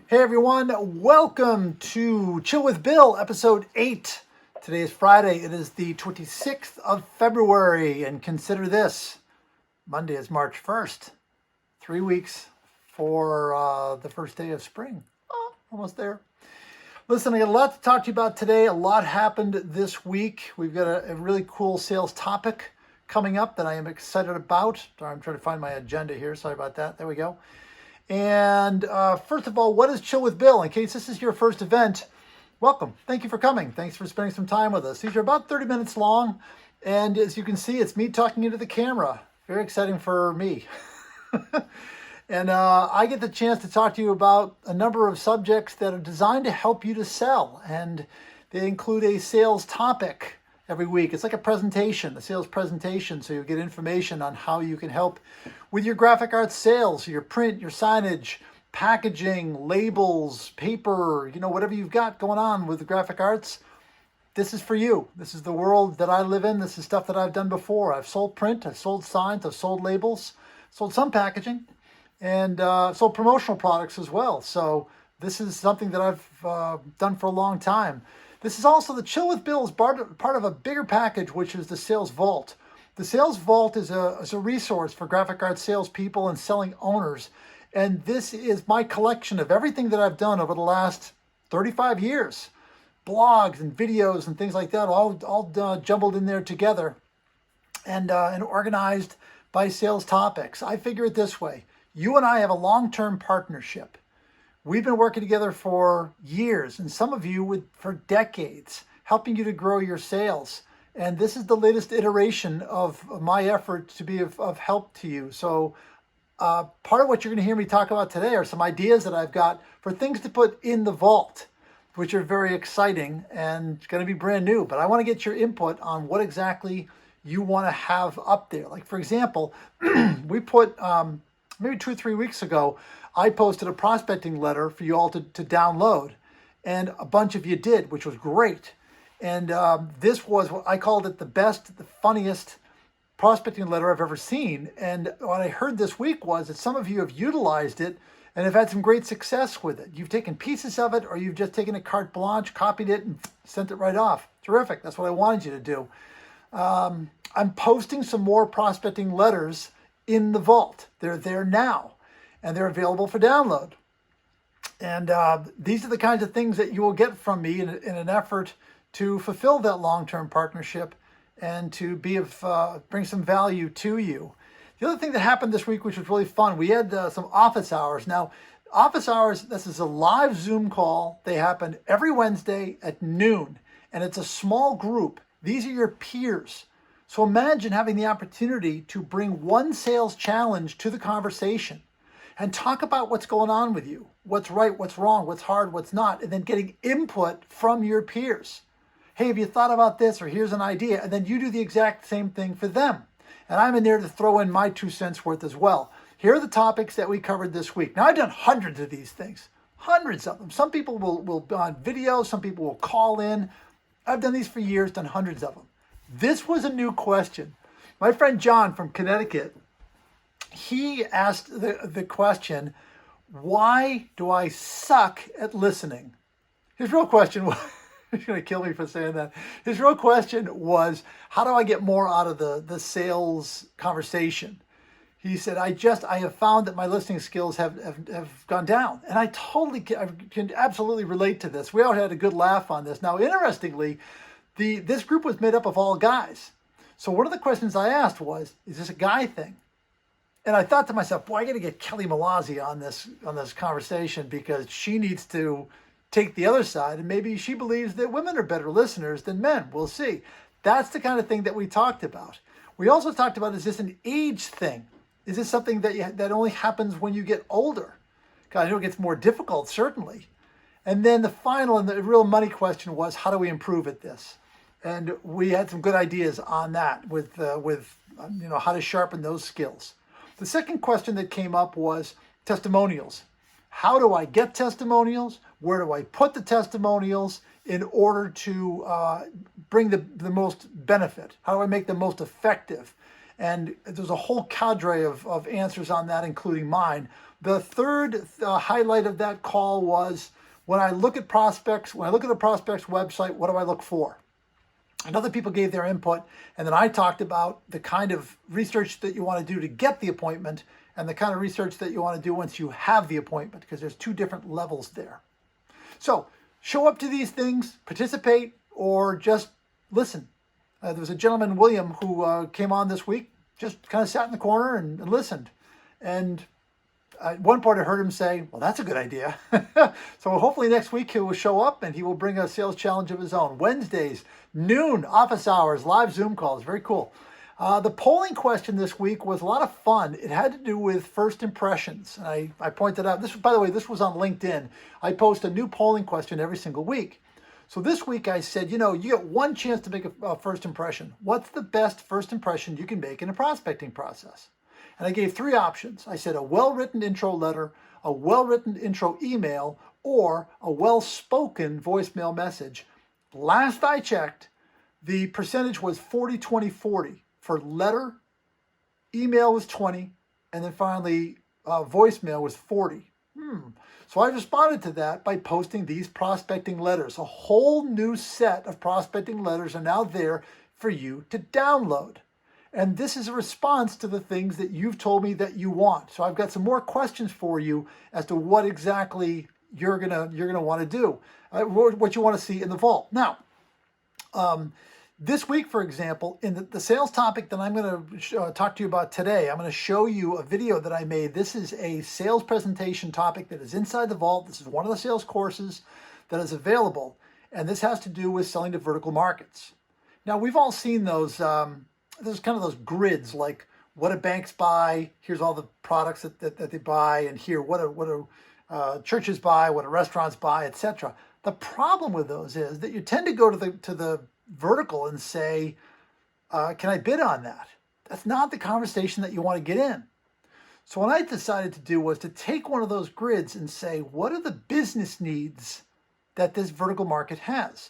Hey everyone, welcome to Chill with Bill, episode 8. Today is Friday. It is the 26th of February, and consider this. Monday is March 1st. 3 weeks for the first day of spring. Oh, almost there. Listen, I got a lot to talk to you about today. A lot happened this week. We've got a really cool sales topic coming up that I am excited about. I'm trying to find my agenda here. Sorry about that. There we go. And first of all, what is Chill with Bill? In case this is your first event, welcome. Thank you for coming. Thanks for spending some time with us. These are about 30 minutes long. And as you can see, it's me talking into the camera. Very exciting for me. And I get the chance to talk to you about a number of subjects that are designed to help you to sell. And they include a sales topic every week. It's like a presentation, a sales presentation. So you get information on how you can help with your graphic arts sales, your print, your signage, packaging, labels, paper, whatever you've got going on with the graphic arts. This is for you. This is the world that I live in. This is stuff that I've done before. I've sold print, I've sold signs, I've sold labels, sold some packaging, and sold promotional products as well. So this is something that I've done for a long time. This is also the Chill with Bill is part of a bigger package, which is the Sales Vault. The Sales Vault is a resource for graphic arts salespeople and selling owners. And this is my collection of everything that I've done over the last 35 years. Blogs and videos and things like that, all jumbled in there together and organized by sales topics. I figure it this way. You and I have a long-term partnership. We've been working together for years, and some of you for decades, helping you to grow your sales. And this is the latest iteration of my effort to be of help to you. So part of what you're going to hear me talk about today are some ideas that I've got for things to put in the vault, which are very exciting and going to be brand new. But I want to get your input on what exactly you want to have up there. Like, for example, we put maybe 2 or 3 weeks ago, I posted a prospecting letter for you all to download, and a bunch of you did, which was great. And this was what I called it the best, the funniest prospecting letter I've ever seen. And what I heard this week was that some of you have utilized it and have had some great success with it. You've taken pieces of it, or you've just taken a carte blanche, copied it, and sent it right off. Terrific. That's what I wanted you to do. I'm posting some more prospecting letters in the vault. They're there now, and they're available for download. And these are the kinds of things that you will get from me in an effort to fulfill that long-term partnership and to bring some value to you. The other thing that happened this week, which was really fun, we had some office hours. Now, office hours, this is a live Zoom call. They happen every Wednesday at noon, and it's a small group. These are your peers. So imagine having the opportunity to bring one sales challenge to the conversation and talk about what's going on with you, what's right, what's wrong, what's hard, what's not, and then getting input from your peers. Hey, have you thought about this? Or here's an idea. And then you do the exact same thing for them. And I'm in there to throw in my 2 cents worth as well. Here are the topics that we covered this week. Now, I've done hundreds of these things, hundreds of them. Some people will be on video. Some people will call in. I've done these for years, done hundreds of them. This was a new question. My friend John from Connecticut, he asked the question, why do I suck at listening? His real question was, he's going to kill me for saying that. His real question was, how do I get more out of the sales conversation? He said, I have found that my listening skills have gone down. And I can absolutely relate to this. We all had a good laugh on this. Now, interestingly, this group was made up of all guys. So one of the questions I asked was, is this a guy thing? And I thought to myself, boy, I got to get Kelly Malazzi on this conversation, because she needs to take the other side, and maybe she believes that women are better listeners than men. We'll see. That's the kind of thing that we talked about. We also talked about, is this an age thing? Is this something that only happens when you get older? God, I know it gets more difficult, certainly. And then the final and the real money question was, how do we improve at this? And we had some good ideas on that with how to sharpen those skills. The second question that came up was testimonials. How do I get testimonials? Where do I put the testimonials in order to bring the most benefit? How do I make them most effective? And there's a whole cadre of answers on that, including mine. The third highlight of that call was when I look at prospects, when I look at a prospect's website, what do I look for? And other people gave their input, and then I talked about the kind of research that you want to do to get the appointment and the kind of research that you want to do once you have the appointment, because there's two different levels there. So show up to these things, participate, or just listen. There was a gentleman, William, who came on this week, just kind of sat in the corner and listened. And at one point I heard him say, well, that's a good idea. So hopefully next week he will show up and he will bring a sales challenge of his own. Wednesdays, noon, office hours, live Zoom calls. Very cool. The polling question this week was a lot of fun. It had to do with first impressions. And I pointed out, this, by the way, this was on LinkedIn. I post a new polling question every single week. So this week I said, you get one chance to make a first impression. What's the best first impression you can make in a prospecting process? And I gave three options. I said a well-written intro letter, a well-written intro email, or a well-spoken voicemail message. Last I checked, the percentage was 40-20-40 for letter, email was 20, and then finally voicemail was 40. So I responded to that by posting these prospecting letters. A whole new set of prospecting letters are now there for you to download. And this is a response to the things that you've told me that you want. So I've got some more questions for you as to what exactly you're gonna want to do, what you want to see in the vault. Now, this week, for example, in the sales topic that I'm going to talk to you about today, I'm going to show you a video that I made. This is a sales presentation topic that is inside the vault. This is one of the sales courses that is available, and this has to do with selling to vertical markets. Now, we've all seen those. There's kind of those grids, like what do banks buy? Here's all the products that they buy, and here what do churches buy? What do restaurants buy, etc. The problem with those is that you tend to go to the vertical and say, can I bid on that? That's not the conversation that you want to get in. So what I decided to do was to take one of those grids and say, what are the business needs that this vertical market has?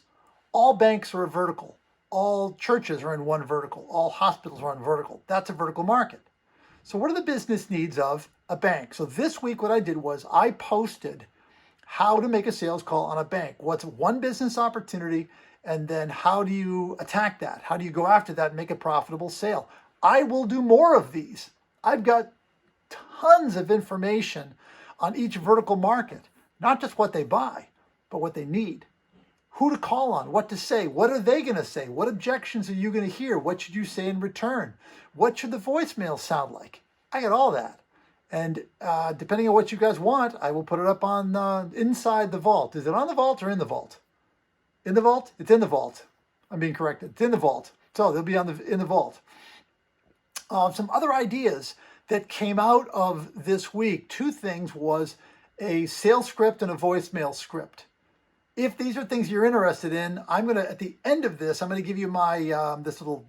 All banks are a vertical. All churches are in one vertical. All hospitals are in vertical. That's a vertical market. So what are the business needs of a bank? So this week what I did was I posted how to make a sales call on a bank. What's one business opportunity? And then how do you attack that? How do you go after that and make a profitable sale? I will do more of these. I've got tons of information on each vertical market, not just what they buy, but what they need. Who to call on, what to say, what are they going to say? What objections are you going to hear? What should you say in return? What should the voicemail sound like? I got all that. And depending on what you guys want, I will put it up on inside the vault. Is it on the vault or in the vault? In the vault? It's in the vault. I'm being corrected. It's in the vault. So they'll be in the vault. Some other ideas that came out of this week. Two things was a sales script and a voicemail script. If these are things you're interested in, I'm going to, at the end of this, I'm going to give you my, this little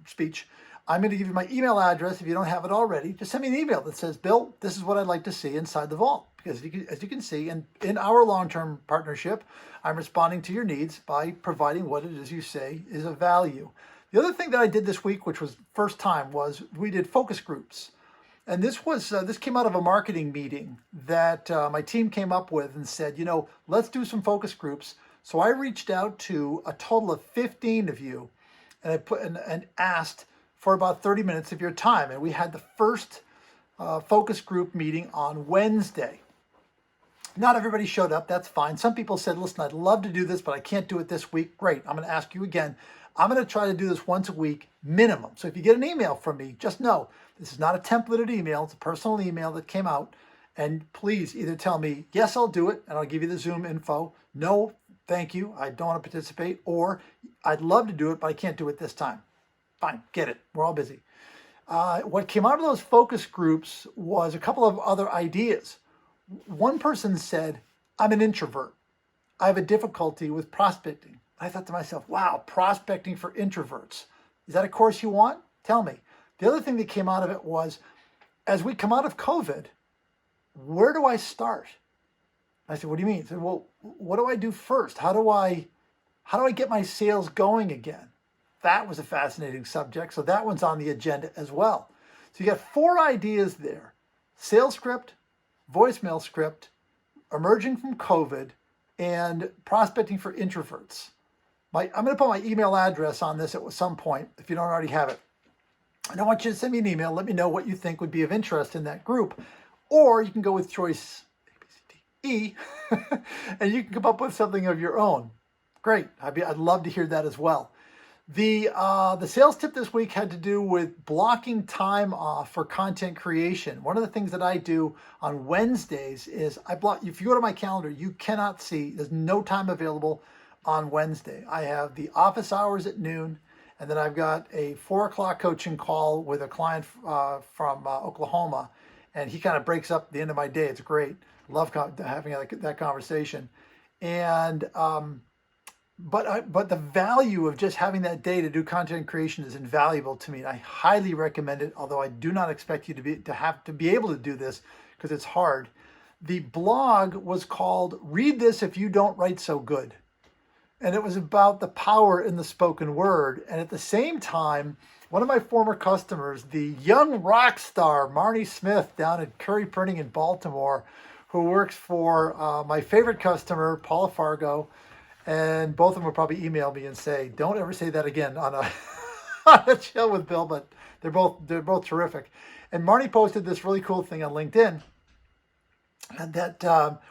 speech. I'm going to give you my email address if you don't have it already. Just send me an email that says, Bill, this is what I'd like to see inside the vault. Because as you can see, in our long-term partnership, I'm responding to your needs by providing what it is you say is of value. The other thing that I did this week, which was first time, was we did focus groups. And this came out of a marketing meeting that my team came up with and said, let's do some focus groups. So I reached out to a total of 15 of you, and I put and asked for about 30 minutes of your time. And we had the first focus group meeting on Wednesday. Not everybody showed up. That's fine. Some people said, listen, I'd love to do this, but I can't do it this week. Great. I'm going to ask you again. I'm going to try to do this once a week minimum. So if you get an email from me, just know this is not a templated email. It's a personal email that came out. And please either tell me, yes, I'll do it, and I'll give you the Zoom info. No, thank you. I don't want to participate. Or I'd love to do it, but I can't do it this time. Fine, get it. We're all busy. What came out of those focus groups was a couple of other ideas. One person said, I'm an introvert. I have a difficulty with prospecting. I thought to myself, wow, prospecting for introverts. Is that a course you want? Tell me. The other thing that came out of it was, as we come out of COVID, where do I start? I said, what do you mean? He said, well, what do I do first? How do I get my sales going again? that was a fascinating subject. So that one's on the agenda as well. So you got 4 ideas there: sales script, voicemail script, emerging from COVID, and prospecting for introverts. I'm going to put my email address on this at some point if you don't already have it. And I want you to send me an email. Let me know what you think would be of interest in that group. Or you can go with choice A, B, C, D, E, and you can come up with something of your own. Great. I'd love to hear that as well. The sales tip this week had to do with blocking time off for content creation. One of the things that I do on Wednesdays is if you go to my calendar, you cannot see, there's no time available on Wednesday. I have the office hours at noon, and then I've got a 4 o'clock coaching call with a client from Oklahoma, and he kind of breaks up the end of my day. It's great. Love having that conversation. And but the value of just having that day to do content creation is invaluable to me. And I highly recommend it, although I do not expect you to have to be able to do this because it's hard. The blog was called "Read This If You Don't Write So Good." And it was about the power in the spoken word. And at the same time, one of my former customers, the young rock star Marnie Smith down at Curry Printing in Baltimore, who works for my favorite customer, Paula Fargo, and both of them will probably email me and say, "Don't ever say that again on a Chill with Bill," but they're both terrific. And Marnie posted this really cool thing on LinkedIn, and that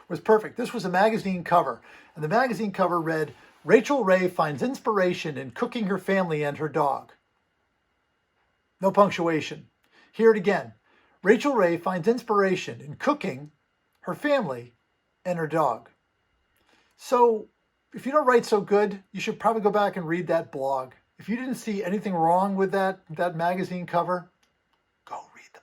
was perfect. This was a magazine cover, and the magazine cover read, "Rachel Ray finds inspiration in cooking her family and her dog." No punctuation. Hear it again. Rachel Ray finds inspiration in cooking her family and her dog. So if you don't write so good, you should probably go back and read that blog. If you didn't see anything wrong with that magazine cover, go read the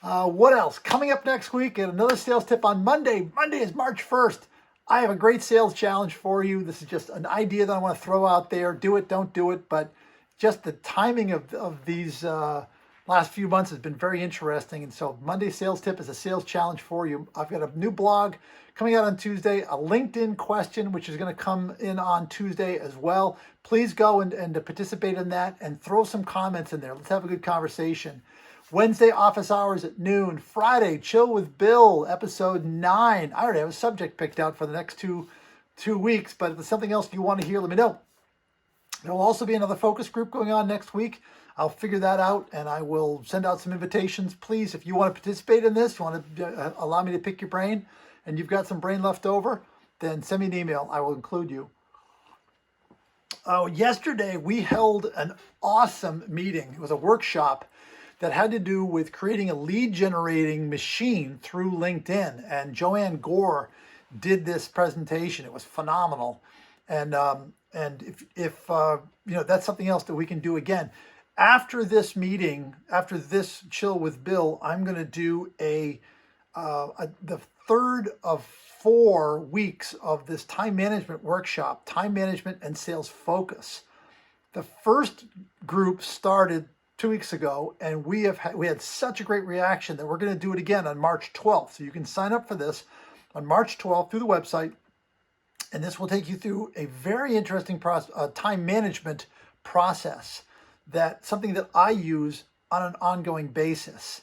blog. What else? Coming up next week, and another sales tip on Monday. Monday is March 1st. I have a great sales challenge for you. This is just an idea that I want to throw out there. Do it, don't do it. But just the timing of these last few months has been very interesting. And so Monday's sales tip is a sales challenge for you. I've got a new blog coming out on Tuesday, a LinkedIn question, which is going to come in on Tuesday as well. Please go and participate in that and throw some comments in there. Let's have a good conversation. Wednesday, office hours at noon. Friday, Chill with Bill, episode 9. I already have a subject picked out for the next two weeks, but if there's something else you want to hear, let me know. There will also be another focus group going on next week. I'll figure that out, and I will send out some invitations. Please, if you want to participate in this, you want to allow me to pick your brain, and you've got some brain left over, then send me an email. I will include you. Yesterday, we held an awesome meeting. It was a workshop that had to do with creating a lead generating machine through LinkedIn. And Joanne Gore did this presentation. It was phenomenal. And if that's something else that we can do again. After this meeting, after this Chill with Bill, I'm going to do the third of 4 weeks of this time management workshop, time management and sales focus. The first group started 2 weeks ago, and we had such a great reaction that we're going to do it again on March 12th. So you can sign up for this on March 12th through the website, and this will take you through a very interesting time management process, something that I use on an ongoing basis,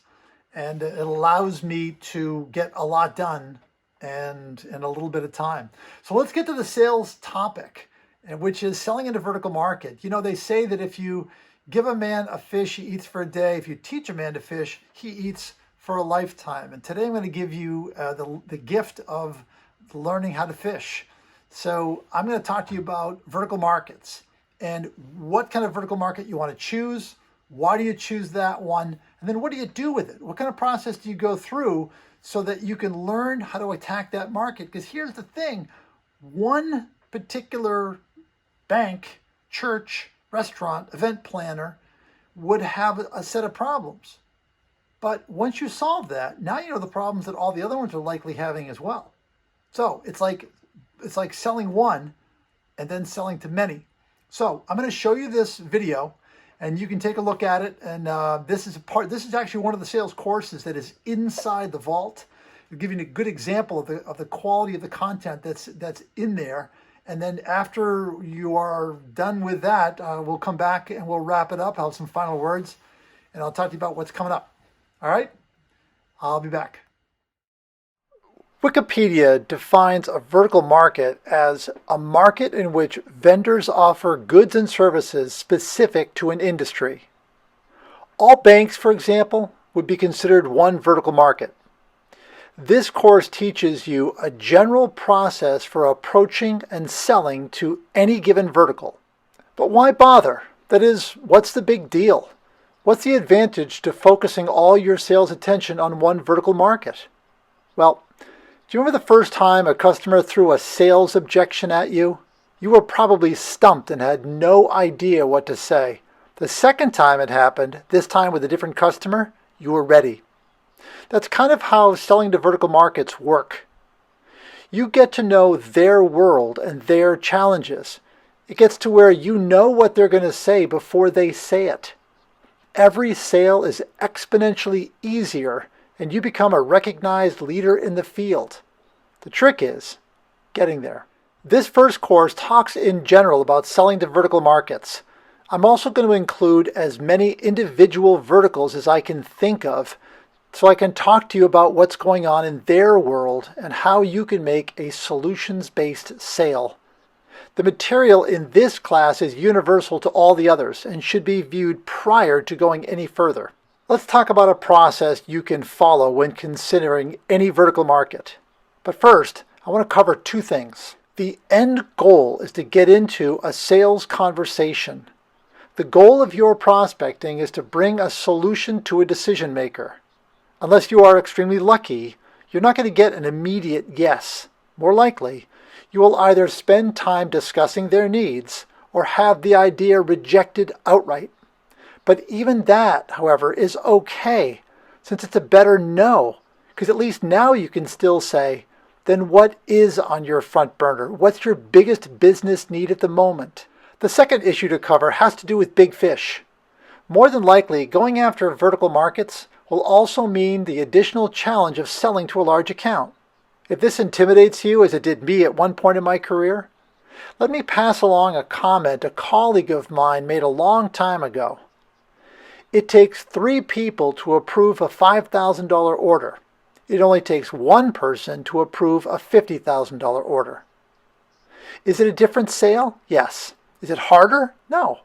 and it allows me to get a lot done and in a little bit of time. So let's get to the sales topic, which is selling in a vertical market. They say that if you give a man a fish, he eats for a day. If you teach a man to fish, he eats for a lifetime. And today I'm going to give you the gift of learning how to fish. So I'm going to talk to you about vertical markets and what kind of vertical market you want to choose. Why do you choose that one? And then what do you do with it? What kind of process do you go through so that you can learn how to attack that market? Because here's the thing. One particular bank, church, restaurant, event planner would have a set of problems. But once you solve that, now you know the problems that all the other ones are likely having as well. So it's like selling one and then selling to many. So I'm going to show you this video, and you can take a look at it. And this is actually one of the sales courses that is inside the vault. It'll give you a good example of the quality of the content that's in there. And then after you are done with that, we'll come back and we'll wrap it up. I'll have some final words, and I'll talk to you about what's coming up. All right? I'll be back. Wikipedia defines a vertical market as a market in which vendors offer goods and services specific to an industry. All banks, for example, would be considered one vertical market. This course teaches you a general process for approaching and selling to any given vertical. But why bother? That is, what's the big deal? What's the advantage to focusing all your sales attention on one vertical market? Well, do you remember the first time a customer threw a sales objection at you? You were probably stumped and had no idea what to say. The second time it happened, this time with a different customer, you were ready. That's kind of how selling to vertical markets work. You get to know their world and their challenges. It gets to where you know what they're going to say before they say it. Every sale is exponentially easier, and you become a recognized leader in the field. The trick is getting there. This first course talks in general about selling to vertical markets. I'm also going to include as many individual verticals as I can think of, so I can talk to you about what's going on in their world and how you can make a solutions-based sale. The material in this class is universal to all the others and should be viewed prior to going any further. Let's talk about a process you can follow when considering any vertical market. But first, I want to cover two things. The end goal is to get into a sales conversation. The goal of your prospecting is to bring a solution to a decision maker. Unless you are extremely lucky, you're not going to get an immediate yes. More likely, you will either spend time discussing their needs or have the idea rejected outright. But even that, however, is okay, since it's a better no, because at least now you can still say, then what is on your front burner? What's your biggest business need at the moment? The second issue to cover has to do with big fish. More than likely, going after vertical markets will also mean the additional challenge of selling to a large account. If this intimidates you, as it did me at one point in my career, let me pass along a comment a colleague of mine made a long time ago. It takes 3 people to approve a $5,000 order. It only takes 1 person to approve a $50,000 order. Is it a different sale? Yes. Is it harder? No.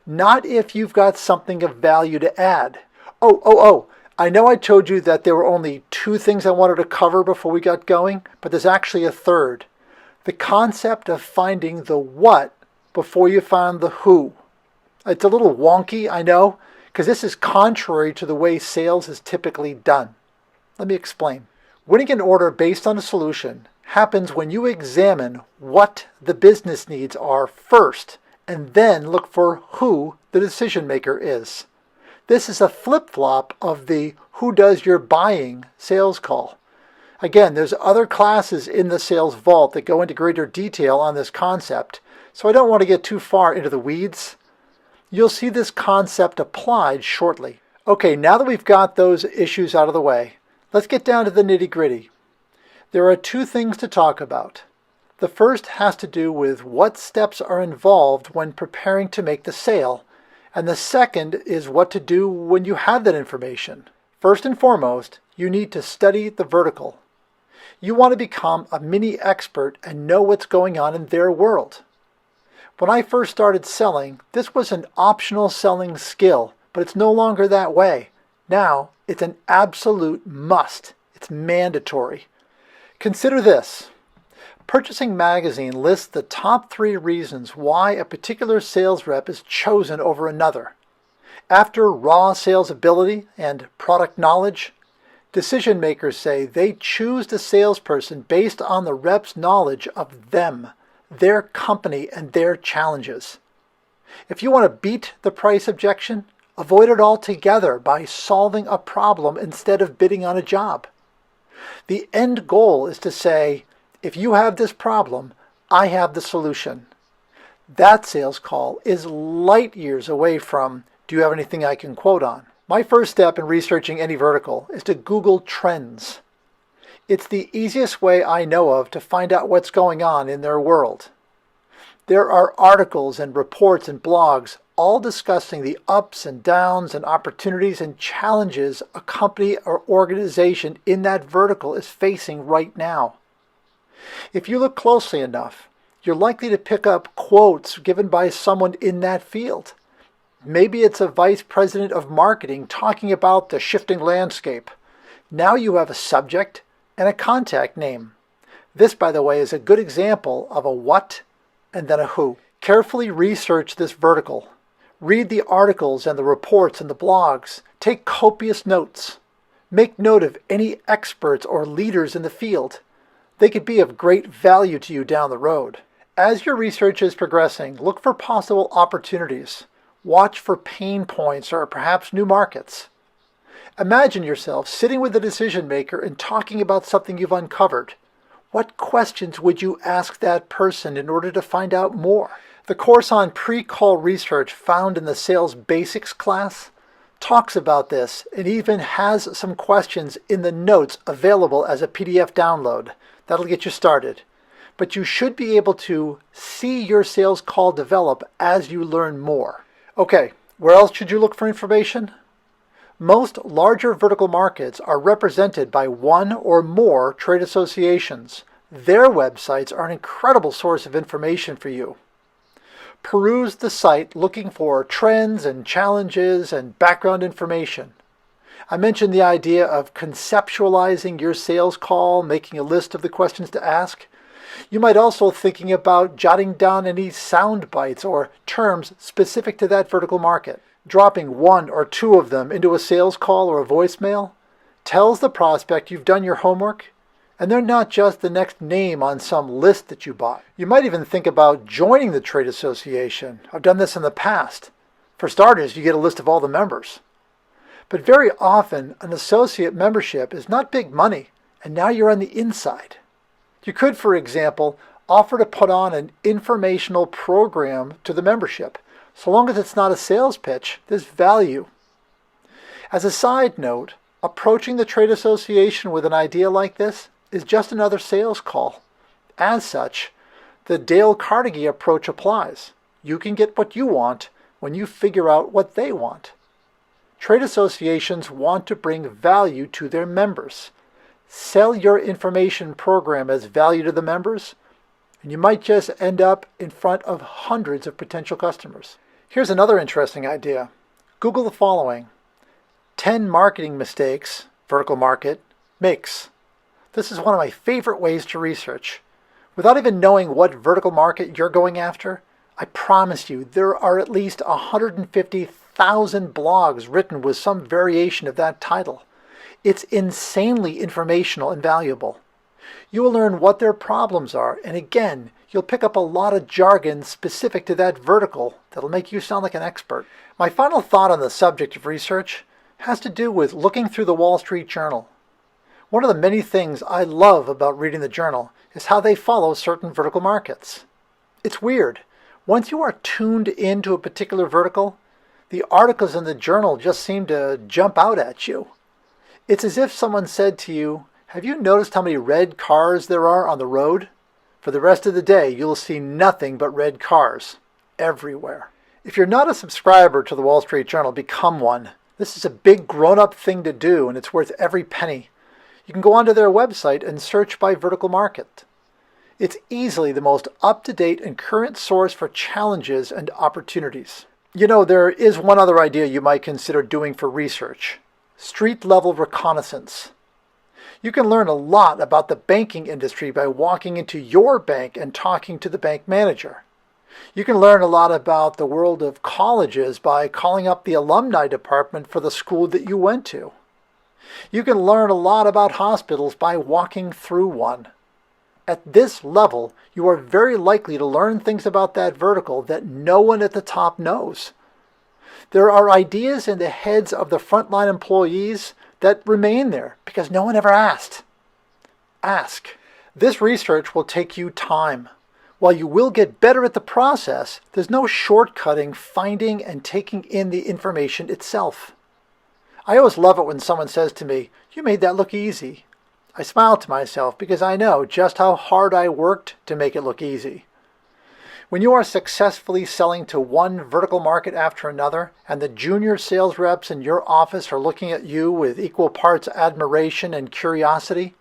Not if you've got something of value to add. Oh. I know I told you that there were only 2 things I wanted to cover before we got going, but there's actually a third. The concept of finding the what before you find the who. It's a little wonky, I know, because this is contrary to the way sales is typically done. Let me explain. Winning an order based on a solution happens when you examine what the business needs are first, and then look for who the decision maker is. This is a flip-flop of the who does your buying sales call. Again, there's other classes in the sales vault that go into greater detail on this concept, so I don't want to get too far into the weeds. You'll see this concept applied shortly. Okay, now that we've got those issues out of the way, let's get down to the nitty-gritty. There are 2 things to talk about. The first has to do with what steps are involved when preparing to make the sale, and the second is what to do when you have that information. First and foremost, you need to study the vertical. You want to become a mini expert and know what's going on in their world. When I first started selling, this was an optional selling skill, but it's no longer that way. Now, it's an absolute must. It's mandatory. Consider this. Purchasing Magazine lists the top 3 reasons why a particular sales rep is chosen over another. After raw sales ability and product knowledge, decision makers say they choose the salesperson based on the rep's knowledge of them, their company, and their challenges. If you want to beat the price objection, avoid it altogether by solving a problem instead of bidding on a job. The end goal is to say, if you have this problem, I have the solution. That sales call is light years away from, do you have anything I can quote on? My first step in researching any vertical is to Google trends. It's the easiest way I know of to find out what's going on in their world. There are articles and reports and blogs all discussing the ups and downs and opportunities and challenges a company or organization in that vertical is facing right now. If you look closely enough, you're likely to pick up quotes given by someone in that field. Maybe it's a vice president of marketing talking about the shifting landscape. Now you have a subject and a contact name. This, by the way, is a good example of a what and then a who. Carefully research this vertical. Read the articles and the reports and the blogs. Take copious notes. Make note of any experts or leaders in the field. They could be of great value to you down the road. As your research is progressing, look for possible opportunities. Watch for pain points or perhaps new markets. Imagine yourself sitting with a decision maker and talking about something you've uncovered. What questions would you ask that person in order to find out more? The course on pre-call research found in the Sales Basics class talks about this and even has some questions in the notes available as a PDF download. That'll get you started. But you should be able to see your sales call develop as you learn more. Okay, where else should you look for information? Most larger vertical markets are represented by one or more trade associations. Their websites are an incredible source of information for you. Peruse the site looking for trends and challenges and background information. I mentioned the idea of conceptualizing your sales call, making a list of the questions to ask. You might also thinking about jotting down any sound bites or terms specific to that vertical market. Dropping one or two of them into a sales call or a voicemail tells the prospect you've done your homework and they're not just the next name on some list that you bought. You might even think about joining the trade association. I've done this in the past. For starters, you get a list of all the members. But very often, an associate membership is not big money, and now you're on the inside. You could, for example, offer to put on an informational program to the membership. So long as it's not a sales pitch, there's value. As a side note, approaching the trade association with an idea like this is just another sales call. As such, the Dale Carnegie approach applies. You can get what you want when you figure out what they want. Trade associations want to bring value to their members. Sell your information program as value to the members, and you might just end up in front of hundreds of potential customers. Here's another interesting idea. Google the following: 10 marketing mistakes, vertical market, makes. This is one of my favorite ways to research. Without even knowing what vertical market you're going after, I promise you there are at least 150,000 blogs written with some variation of that title. It's insanely informational and valuable. You will learn what their problems are, and again, you'll pick up a lot of jargon specific to that vertical that'll make you sound like an expert. My final thought on the subject of research has to do with looking through the Wall Street Journal. One of the many things I love about reading the journal is how they follow certain vertical markets. It's weird. Once you are tuned into a particular vertical, the articles in the journal just seem to jump out at you. It's as if someone said to you, "Have you noticed how many red cars there are on the road? For the rest of the day, you'll see nothing but red cars everywhere." If you're not a subscriber to the Wall Street Journal, become one. This is a big grown-up thing to do, and it's worth every penny. You can go onto their website and search by vertical market. It's easily the most up-to-date and current source for challenges and opportunities. You know, there is one other idea you might consider doing for research: street-level reconnaissance. You can learn a lot about the banking industry by walking into your bank and talking to the bank manager. You can learn a lot about the world of colleges by calling up the alumni department for the school that you went to. You can learn a lot about hospitals by walking through one. At this level, you are very likely to learn things about that vertical that no one at the top knows. There are ideas in the heads of the frontline employees that remain there because no one ever asked. Ask. This research will take you time. While you will get better at the process, there's no shortcutting finding and taking in the information itself. I always love it when someone says to me, "You made that look easy." I smile to myself because I know just how hard I worked to make it look easy. When you are successfully selling to one vertical market after another, and the junior sales reps in your office are looking at you with equal parts admiration and curiosity,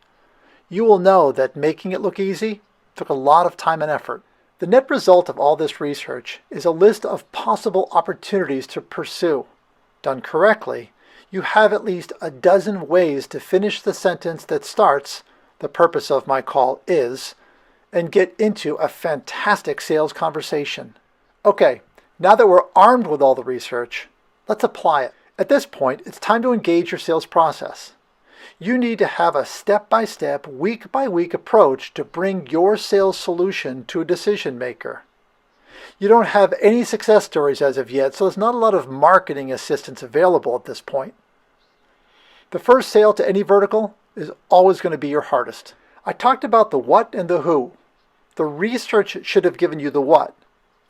you will know that making it look easy took a lot of time and effort. The net result of all this research is a list of possible opportunities to pursue. Done correctly, you have at least a dozen ways to finish the sentence that starts, "The purpose of my call is," and get into a fantastic sales conversation. Okay, now that we're armed with all the research, let's apply it. At this point, it's time to engage your sales process. You need to have a step-by-step, week-by-week approach to bring your sales solution to a decision maker. You don't have any success stories as of yet, so there's not a lot of marketing assistance available at this point. The first sale to any vertical is always going to be your hardest. I talked about the what and the who. The research should have given you the what.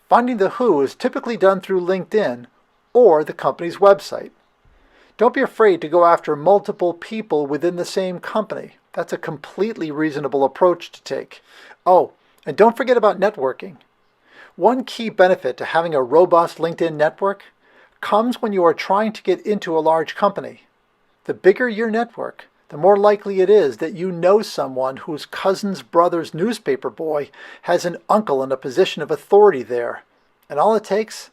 Finding the who is typically done through LinkedIn or the company's website. Don't be afraid to go after multiple people within the same company. That's a completely reasonable approach to take. Oh, and don't forget about networking. One key benefit to having a robust LinkedIn network comes when you are trying to get into a large company. The bigger your network, the more likely it is that you know someone whose cousin's brother's newspaper boy has an uncle in a position of authority there, and all it takes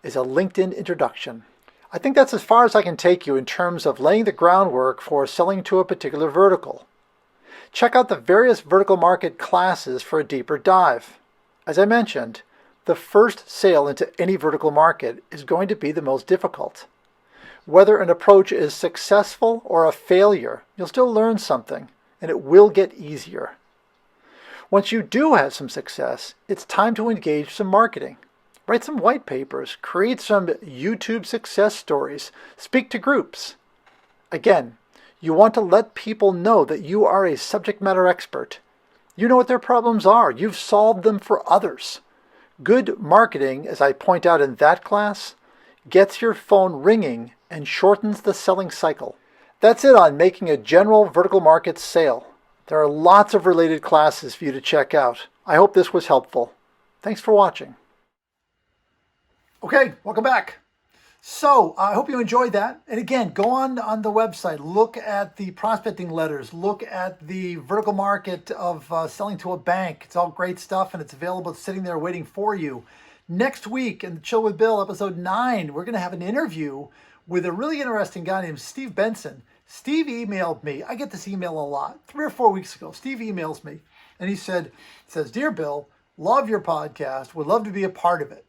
is a LinkedIn introduction. I think that's as far as I can take you in terms of laying the groundwork for selling to a particular vertical. Check out the various vertical market classes for a deeper dive. As I mentioned, the first sale into any vertical market is going to be the most difficult. Whether an approach is successful or a failure, you'll still learn something, and it will get easier. Once you do have some success, it's time to engage some marketing. Write some white papers, create some YouTube success stories, speak to groups. Again, you want to let people know that you are a subject matter expert. You know what their problems are. You've solved them for others. Good marketing, as I point out in that class, gets your phone ringing and shortens the selling cycle. That's it on making a general vertical market sale. There are lots of related classes for you to check out. I hope this was helpful. Thanks for watching. Okay, welcome back. So I hope you enjoyed that. And again, go on the website, look at the prospecting letters, look at the vertical market of selling to a bank. It's all great stuff, and it's available. It's sitting there waiting for you. Next week in the Chill with Bill, episode 9, we're going to have an interview with a really interesting guy named Steve Benson. Steve emailed me. I get this email a lot. 3 or 4 weeks ago, Steve emails me, and he says, "Dear Bill, love your podcast. Would love to be a part of it.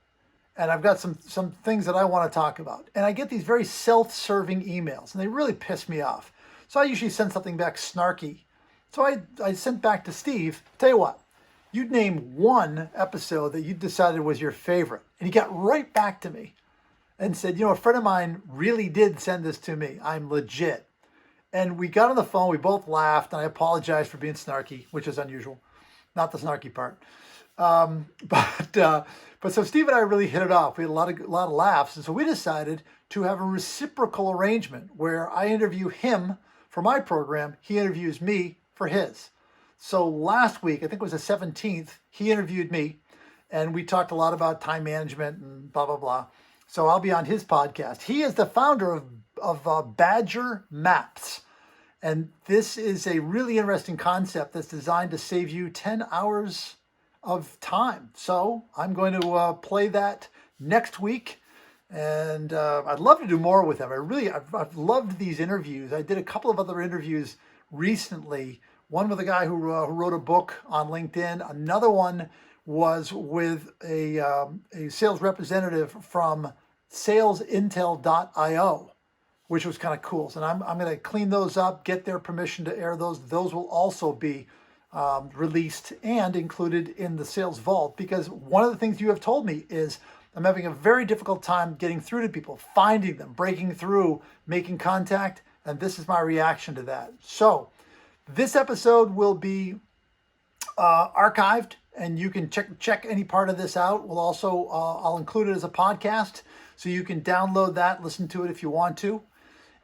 And I've got some things that I want to talk about." And I get these very self-serving emails, and they really piss me off. So I usually send something back snarky. So I sent back to Steve, tell you what, you'd name one episode that you decided was your favorite. And he got right back to me and said, a friend of mine really did send this to me. I'm legit. And we got on the phone, we both laughed, and I apologized for being snarky, which is unusual. Not the snarky part. But so Steve and I really hit it off. We had a lot of laughs. And so we decided to have a reciprocal arrangement where I interview him for my program. He interviews me for his. So last week, I think it was the 17th, he interviewed me, and we talked a lot about time management and blah, blah, blah. So I'll be on his podcast. He is the founder of Badger Maps. And this is a really interesting concept that's designed to save you 10 hours of time. So I'm going to play that next week. And I'd love to do more with him. I've loved these interviews. I did a couple of other interviews recently. One with a guy who wrote a book on LinkedIn. Another one was with a sales representative from salesintel.io, which was kind of cool. So I'm going to clean those up, get their permission to air those. Those will also be released and included in the Sales Vault, because one of the things you have told me is I'm having a very difficult time getting through to people, finding them, breaking through, making contact, and this is my reaction to that. So this episode will be archived, and you can check any part of this out. We'll also, I'll include it as a podcast, so you can download that, listen to it if you want to.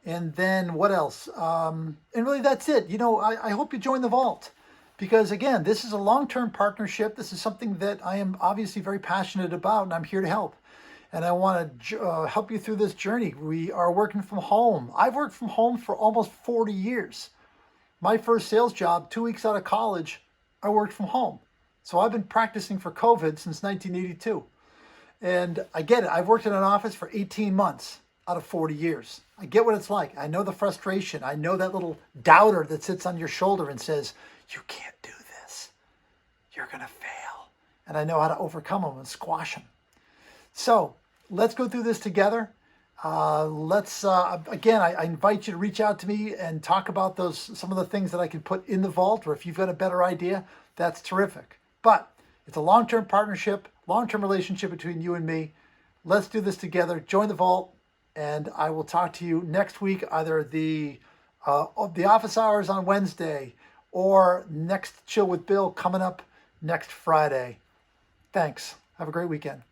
And then what else? And really that's it. I hope you join the Vault. because again, this is a long-term partnership. This is something that I am obviously very passionate about, and I'm here to help. And I want to help you through this journey. We are working from home. I've worked from home for almost 40 years. My first sales job, 2 weeks out of college, I worked from home. So I've been practicing for COVID since 1982. And I get it. I've worked in an office for 18 months out of 40 years. I get what it's like. I know the frustration. I know that little doubter that sits on your shoulder and says, you can't do this. You're going to fail. And I know how to overcome them and squash them. So let's go through this together. Again, I invite you to reach out to me and talk about some of the things that I can put in the vault, or if you've got a better idea, that's terrific. But it's a long-term partnership, long-term relationship between you and me. Let's do this together. Join the vault, and I will talk to you next week, either the office hours on Wednesday or next Chill with Bill coming up next Friday. Thanks. Have a great weekend.